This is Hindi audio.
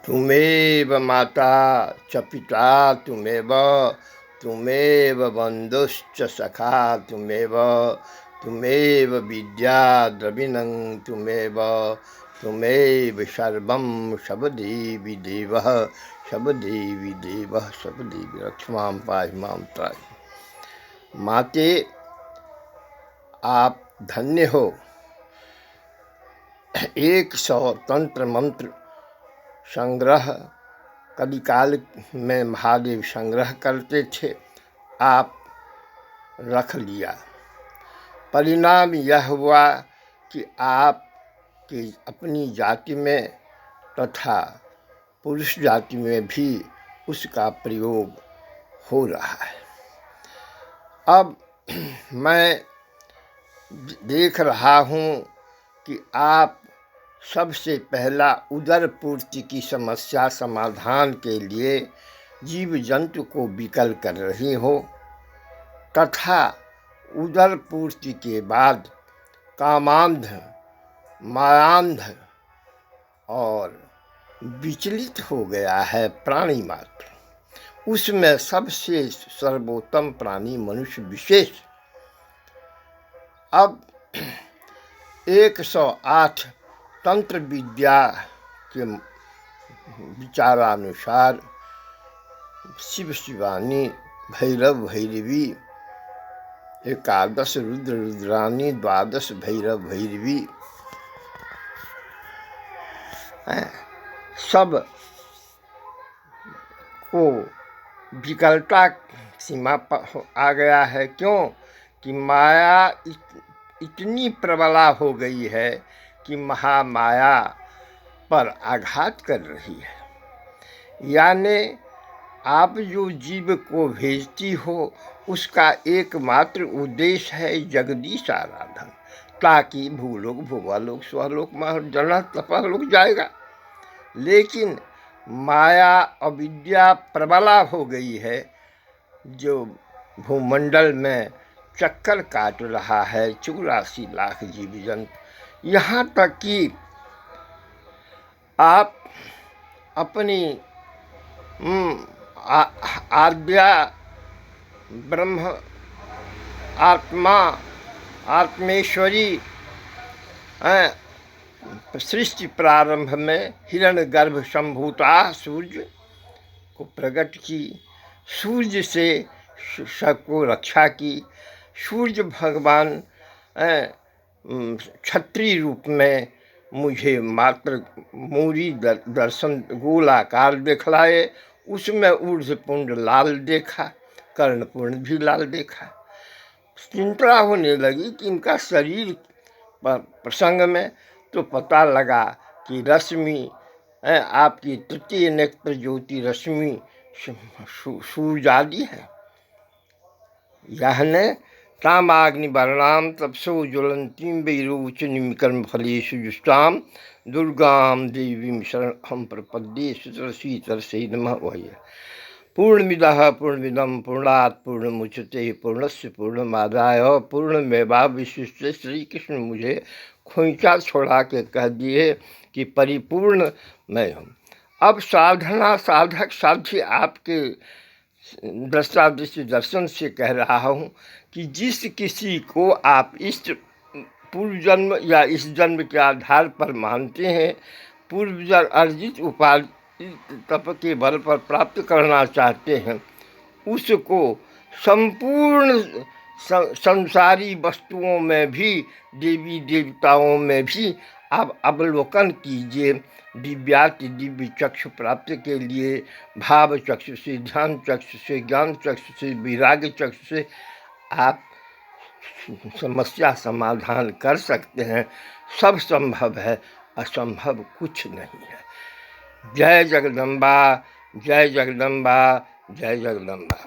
त्वमेव माता च पिता त्वमेव बन्धुश्च सखा त्वमेव विद्या द्रविणं त्वमेव सर्वं शबदेवी देवः शबदेवी देवः शबदेवी रक्ष मां पाहि मां त्राहि। माते, आप धन्य हो। 100 तंत्र मंत्र संग्रह कलिकाल में महादेव संग्रह करते थे, आप रख लिया। परिणाम यह हुआ कि आप की अपनी जाति में तथा पुरुष जाति में भी उसका प्रयोग हो रहा है। अब मैं देख रहा हूँ कि आप सबसे पहला उदर पूर्ति की समस्या समाधान के लिए जीव जंतु को विकल कर रही हो तथा उदर पूर्ति के बाद कामांध, मायांध और विचलित हो गया है प्राणी मात्र। उसमें सबसे सर्वोत्तम प्राणी मनुष्य विशेष। अब 108 तंत्र विद्या के विचारानुसार शिव शिवानी, भैरव भैरवी, 11 रुद्र रुद्रानी, 12 भैरव भैरवी सब को विकलता सीमा पर आ गया है। क्यों कि माया इतनी प्रबला हो गई है कि महामाया पर आघात कर रही है। यानी आप जो जीव को भेजती हो उसका एकमात्र उद्देश्य है जगदीश आराधन, ताकि भूलोक, भुवलोक, स्वलोक, जन्नह तपलोक जाएगा। लेकिन माया अविद्या प्रबला हो गई है, जो भूमंडल में चक्कर काट रहा है 84 लाख जीव जंतु। यहाँ तक कि आप अपनी आद्या ब्रह्म आत्मा आत्मेश्वरी सृष्टि प्रारंभ में हिरण्यगर्भ संभूता सूर्य को प्रकट की, सूर्य से सबको रक्षा की। सूर्य भगवान क्षत्रिय रूप में मुझे मात्र मूरी दर्शन गोलाकार दिखलाए, उसमें ऊर्ध्वपुंड लाल देखा, कर्णपुंड भी लाल देखा। चिंता होने लगी कि इनका शरीर प्रसंग में, तो पता लगा कि रश्मि आपकी तृतीय नेत्र ज्योति रश्मि सूर्य आदि है। यानी तामाग्नि वर्णाम तपसो ज्वलंतीं वैरोचनीं कर्म फलेषु जुष्टां दुर्गां देवीं शरणं प्रपद्ये सुतरसे नमः। वही पूर्णमिदः पूर्णमिदं पूर्णात् पूर्णमुच्यते पूर्णस्य पूर्णमादाय पूर्णमेवावशिष्यते। श्री कृष्ण मुझे खोंचा छोड़ा के कह दिए कि परिपूर्ण मैं हूँ। अब साधना साधक साध्य आपके दृष्टादृष्टि दर्शन से कह रहा हूँ कि जिस किसी को आप इस पूर्व जन्म या इस जन्म के आधार पर मानते हैं, पूर्व जन्म अर्जित उपाधि तप के बल पर प्राप्त करना चाहते हैं, उसको संपूर्ण संसारी वस्तुओं में भी, देवी देवताओं में भी आप अवलोकन कीजिए। दिव्याति दिव्य चक्षु प्राप्त के लिए भाव चक्षु से, ध्यान चक्षु से, ज्ञान चक्षु से, विराग चक्षु से आप समस्या समाधान कर सकते हैं। सब संभव है, असंभव कुछ नहीं है। जय जगदम्बा, जय जगदम्बा, जय जगदम्बा।